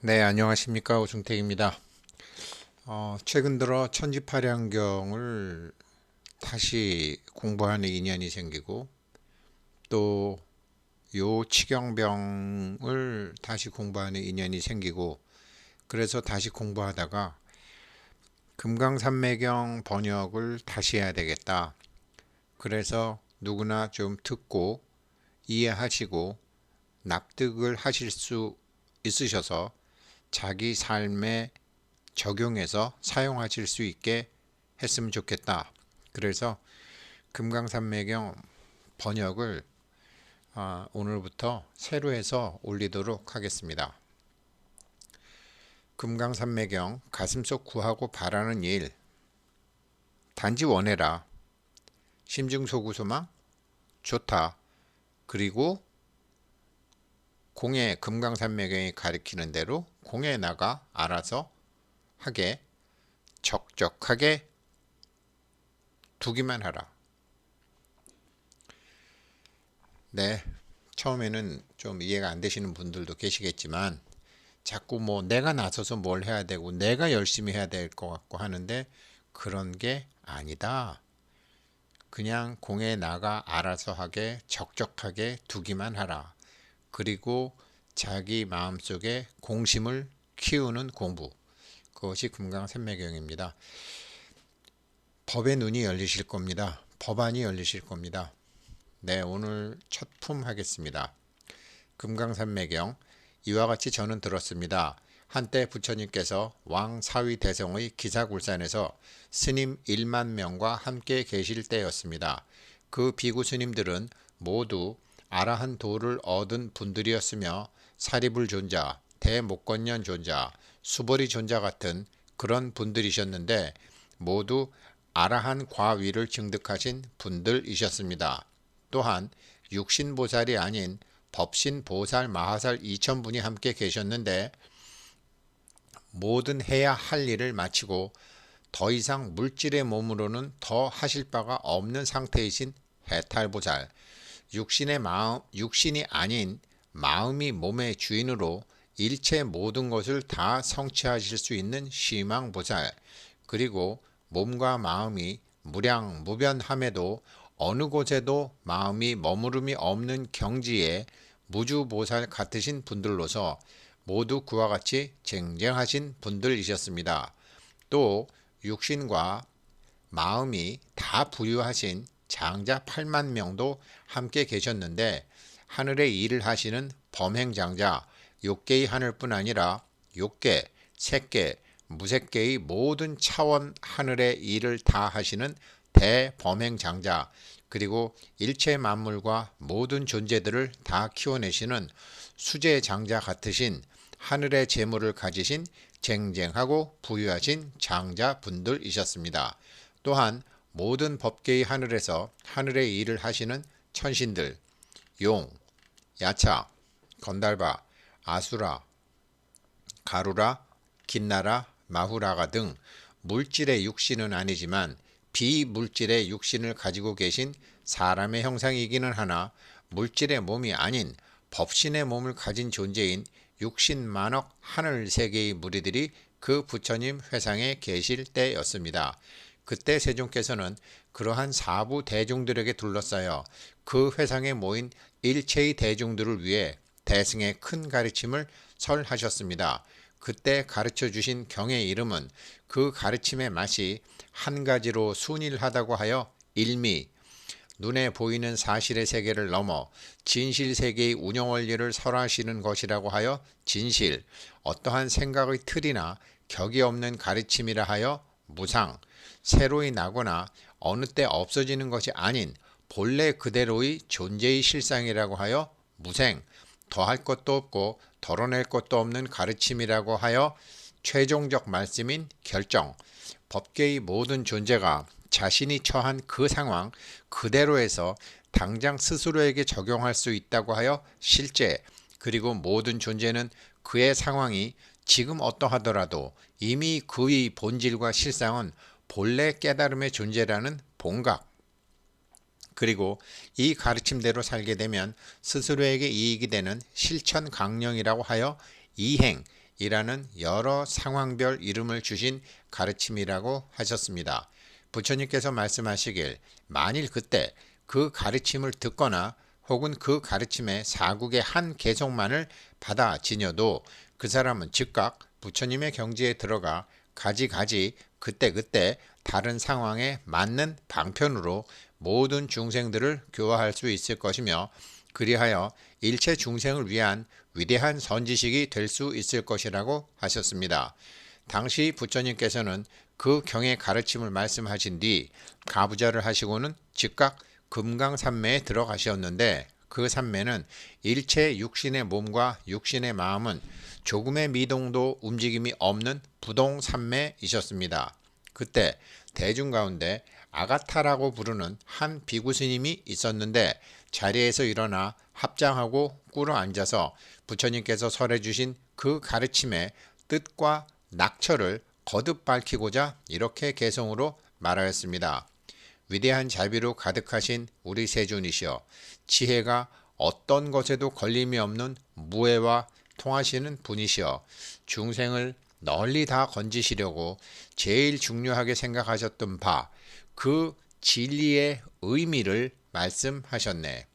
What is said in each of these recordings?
네, 안녕하십니까. 오중택입니다. 최근 들어 천지파량경을 다시 공부하는 인연이 생기고 또 요치경병을 다시 공부하는 인연이 생기고 그래서 다시 공부하다가 금강산매경 번역을 다시 해야 되겠다. 그래서 누구나 좀 듣고 이해하시고 납득을 하실 수 있으셔서 자기 삶에 적용해서 사용하실 수 있게 했으면 좋겠다. 그래서 금강산매경 번역을 오늘부터 새로 해서 올리도록 하겠습니다. 금강산매경 가슴속 구하고 바라는 일 단지 원해라. 심증소구소망 좋다. 그리고 공예 금강산매경이 가리키는 대로 공예 나가 알아서 하게 적적하게 두기만 하라. 네, 처음에는 좀 이해가 안 되시는 분들도 계시겠지만 자꾸 뭐 내가 나서서 뭘 해야 되고 내가 열심히 해야 될 것 같고 하는데 그런 게 아니다. 그냥 공에 나가 알아서 하게 적적하게 두기만 하라. 그리고 자기 마음속에 공심을 키우는 공부. 그것이 금강산매경입니다. 법의 눈이 열리실 겁니다. 법안이 열리실 겁니다. 네, 오늘 첫 품 하겠습니다. 금강산매경 이와 같이 저는 들었습니다. 한때 부처님께서 왕 사위 대성의 기사굴산에서 스님 1만 명과 함께 계실 때였습니다. 그 비구 스님들은 모두 아라한 도를 얻은 분들이었으며 사리불 존자, 대목건년 존자, 수보리 존자 같은 그런 분들이셨는데 모두 아라한 과위를 증득하신 분들이셨습니다. 또한 육신보살이 아닌 법신보살 마하살 2천분이 함께 계셨는데 모든 해야 할 일을 마치고 더 이상 물질의 몸으로는 더 하실 바가 없는 상태이신 해탈보살, 육신이 아닌 마음이 몸의 주인으로 일체 모든 것을 다 성취하실 수 있는 시망보살, 그리고 몸과 마음이 무량무변함에도 어느 곳에도 마음이 머무름이 없는 경지에 무주보살 같으신 분들로서 모두 그와 같이 쟁쟁하신 분들이셨습니다. 또 육신과 마음이 다 부유하신 장자 8만 명도 함께 계셨는데 하늘의 일을 하시는 범행장자 욕계의 하늘뿐 아니라 욕계, 색계, 무색계의 모든 차원 하늘의 일을 다 하시는 대범행장자 그리고 일체 만물과 모든 존재들을 다 키워내시는 수제장자 같으신 하늘의 재물을 가지신 쟁쟁하고 부유하신 장자분들이셨습니다. 또한 모든 법계의 하늘에서 하늘의 일을 하시는 천신들, 용, 야차, 건달바, 아수라, 가루라, 긴나라, 마후라가 등 물질의 육신은 아니지만 비물질의 육신을 가지고 계신 사람의 형상이기는 하나 물질의 몸이 아닌 법신의 몸을 가진 존재인 육신만억 하늘세계의 무리들이 그 부처님 회상에 계실 때였습니다. 그때 세존께서는 그러한 사부 대중들에게 둘러싸여 그 회상에 모인 일체의 대중들을 위해 대승의 큰 가르침을 설하셨습니다. 그때 가르쳐 주신 경의 이름은 그 가르침의 맛이 한 가지로 순일하다고 하여 일미, 눈에 보이는 사실의 세계를 넘어 진실 세계의 운영 원리를 설하시는 것이라고 하여 진실, 어떠한 생각의 틀이나 격이 없는 가르침이라 하여 무상, 새로이 나거나 어느 때 없어지는 것이 아닌 본래 그대로의 존재의 실상이라고 하여 무생, 더할 것도 없고 덜어낼 것도 없는 가르침이라고 하여 최종적 말씀인 결정, 법계의 모든 존재가 자신이 처한 그 상황 그대로에서 당장 스스로에게 적용할 수 있다고 하여 실제, 그리고 모든 존재는 그의 상황이 지금 어떠하더라도 이미 그의 본질과 실상은 본래 깨달음의 존재라는 본각, 그리고 이 가르침대로 살게 되면 스스로에게 이익이 되는 실천 강령이라고 하여 이행, 이라는 여러 상황별 이름을 주신 가르침이라고 하셨습니다. 부처님께서 말씀하시길 만일 그때 그 가르침을 듣거나 혹은 그 가르침의 사국의 한 개송만을 받아 지녀도 그 사람은 즉각 부처님의 경지에 들어가 가지가지 그때그때 다른 상황에 맞는 방편으로 모든 중생들을 교화할 수 있을 것이며 그리하여 일체 중생을 위한 위대한 선지식이 될 수 있을 것이라고 하셨습니다. 당시 부처님께서는 그 경의 가르침을 말씀하신 뒤 가부좌를 하시고는 즉각 금강산매에 들어가셨는데 그 산매는 일체 육신의 몸과 육신의 마음은 조금의 미동도 움직임이 없는 부동산매이셨습니다. 그때 대중 가운데 아가타라고 부르는 한 비구 스님이 있었는데 자리에서 일어나 합장하고 꿇어 앉아서 부처님께서 설해 주신 그 가르침의 뜻과 낙처를 거듭 밝히고자 이렇게 개성으로 말하였습니다. 위대한 자비로 가득하신 우리 세존이시여, 지혜가 어떤 것에도 걸림이 없는 무해와 통하시는 분이시여, 중생을 널리 다 건지시려고 제일 중요하게 생각하셨던 바, 그 진리의 의미를 말씀하셨네.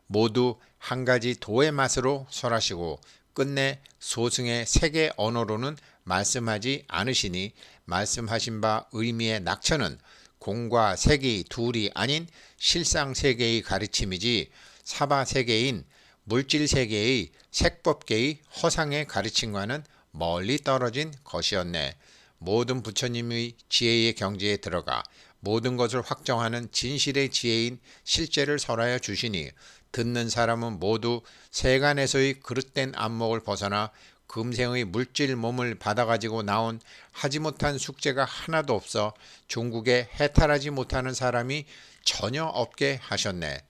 모두 한 가지 도의 맛으로 설하시고 끝내 소승의 세계 언어로는 말씀하지 않으시니 말씀하신 바 의미의 낙처는 공과 색이 둘이 아닌 실상세계의 가르침이지 사바세계인 물질세계의 색법계의 허상의 가르침과는 멀리 떨어진 것이었네. 모든 부처님의 지혜의 경지에 들어가 모든 것을 확정하는 진실의 지혜인 실제를 설하여 주시니 듣는 사람은 모두 세간에서의 그릇된 안목을 벗어나 금생의 물질 몸을 받아가지고 나온 하지 못한 숙제가 하나도 없어 종국에 해탈하지 못하는 사람이 전혀 없게 하셨네.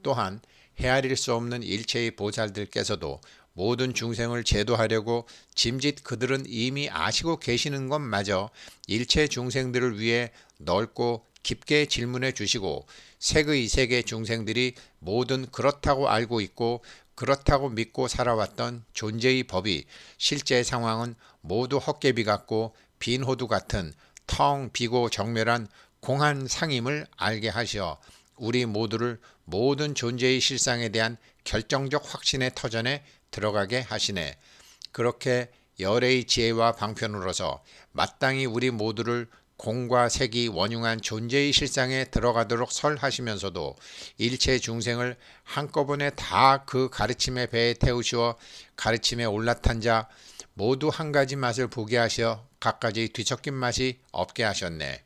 또한 헤아릴 수 없는 일체의 보살들께서도 모든 중생을 제도하려고 짐짓 그들은 이미 아시고 계시는 것마저 일체 중생들을 위해 넓고 깊게 질문해 주시고 색의 세계 중생들이 모든 그렇다고 알고 있고 그렇다고 믿고 살아왔던 존재의 법이 실제 상황은 모두 헛개비 같고 빈 호두 같은 텅 비고 정멸한 공한 상임을 알게 하시어 우리 모두를 모든 존재의 실상에 대한 결정적 확신의 터전에 들어가게 하시네. 그렇게 열의 지혜와 방편으로서 마땅히 우리 모두를 공과 색이 원흉한 존재의 실상에 들어가도록 설하시면서도 일체 중생을 한꺼번에 다 그 가르침의 배에 태우시어 가르침에 올라탄 자 모두 한 가지 맛을 보게 하시어 갖가지 뒤섞인 맛이 없게 하셨네.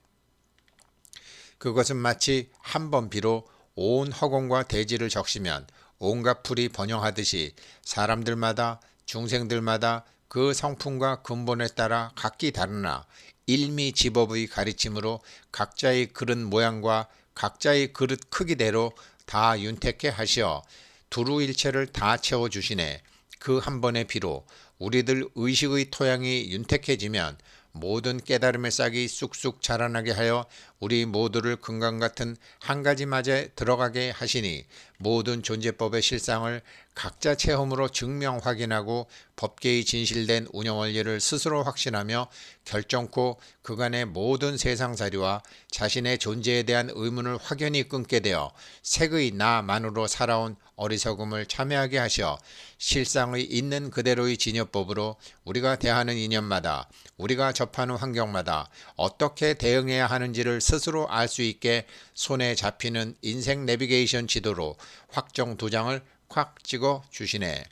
그것은 마치 한 번 비로 온 허공과 대지를 적시면 온갖 풀이 번영하듯이 사람들마다 중생들마다 그 성품과 근본에 따라 각기 다르나 일미지법의 가르침으로 각자의 그릇 모양과 각자의 그릇 크기대로 다 윤택케 하시어 두루 일체를 다 채워주시네. 그 한 번의 비로 우리들 의식의 토양이 윤택해지면 모든 깨달음의 싹이 쑥쑥 자라나게 하여 우리 모두를 금강같은 한 가지 맛에 들어가게 하시니 모든 존재법의 실상을 각자 체험으로 증명 확인하고 법계의 진실된 운영 원리를 스스로 확신하며 결정코 그간의 모든 세상사리와 자신의 존재에 대한 의문을 확연히 끊게 되어 색의 나만으로 살아온 어리석음을 참회하게 하셔 실상의 있는 그대로의 진여법으로 우리가 대하는 인연마다 우리가 접하는 환경마다 어떻게 대응해야 하는지를 스스로 알 수 있게 손에 잡히는 인생 내비게이션 지도로 확정 도장을 콱 찍어 주시네.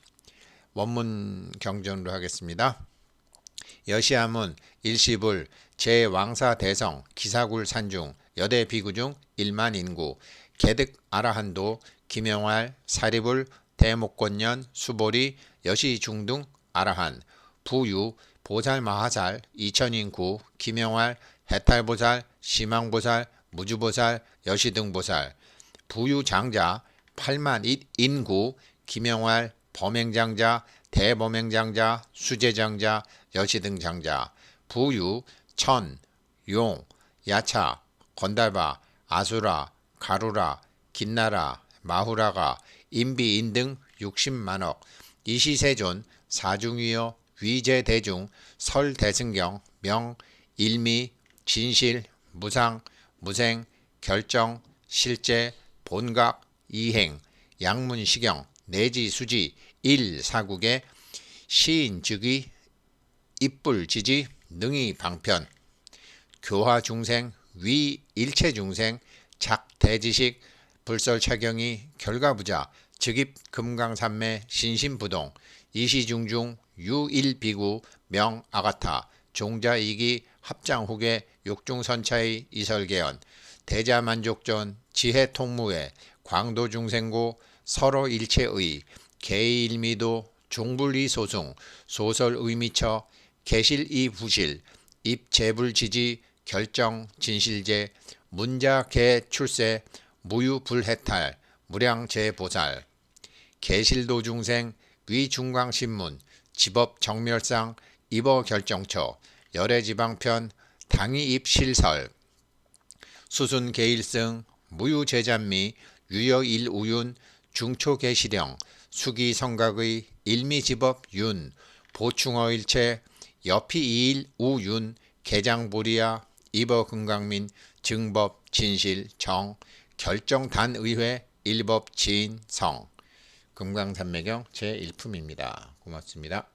원문 경전으로 하겠습니다. 여시함은 일시불 제왕사 대성 기사굴 산중 여대 비구 중 1만 인구 개득 아라한도 김영활 사리불 대목권년 수보리 여시중등 아라한 부유 보살 마하살 2000인구 김영활 해탈보살 시망보살 무주보살 여시등보살 부유장자 8만 인구 김영활 범행장자 대범행장자 수제장자 여시등장자 부유 천 용 야차 건달바 아수라 가루라 긴나라 마후라가 인비인 등 60만억 이시세존 사중위여 위제대중 설대승경 명 일미 진실 무상 무생 결정 실제 본각 이행 양문시경 내지수지 일사국의 시인즉위 입불지지 능히 방편 교화중생 위일체중생 작대지식 불설차경이 결과부자 즉입 금강산매 신신부동 이시중중 유일비구 명아가타 종자이기 합장후계 육중선차의 이설계연 대자만족전 지혜통무회 광도중생고 서로일체의 개일미도 중불이소승 소설의미처 개실이부실 입재불지지 결정 진실제 문자개출세 무유불해탈 무량재보살 개실도중생 위중광신문 집업정멸상 입어결정처 열애지방편 당이입실설 수순개일승 무유제잔미 유여일우윤 중초개시령 수기성각의 일미집업윤 보충어일체 여피이일우윤 개장보리야 입어금강민 증법 진실 정 결정단의회 일법 지인 성 금강산매경 제1품입니다. 고맙습니다.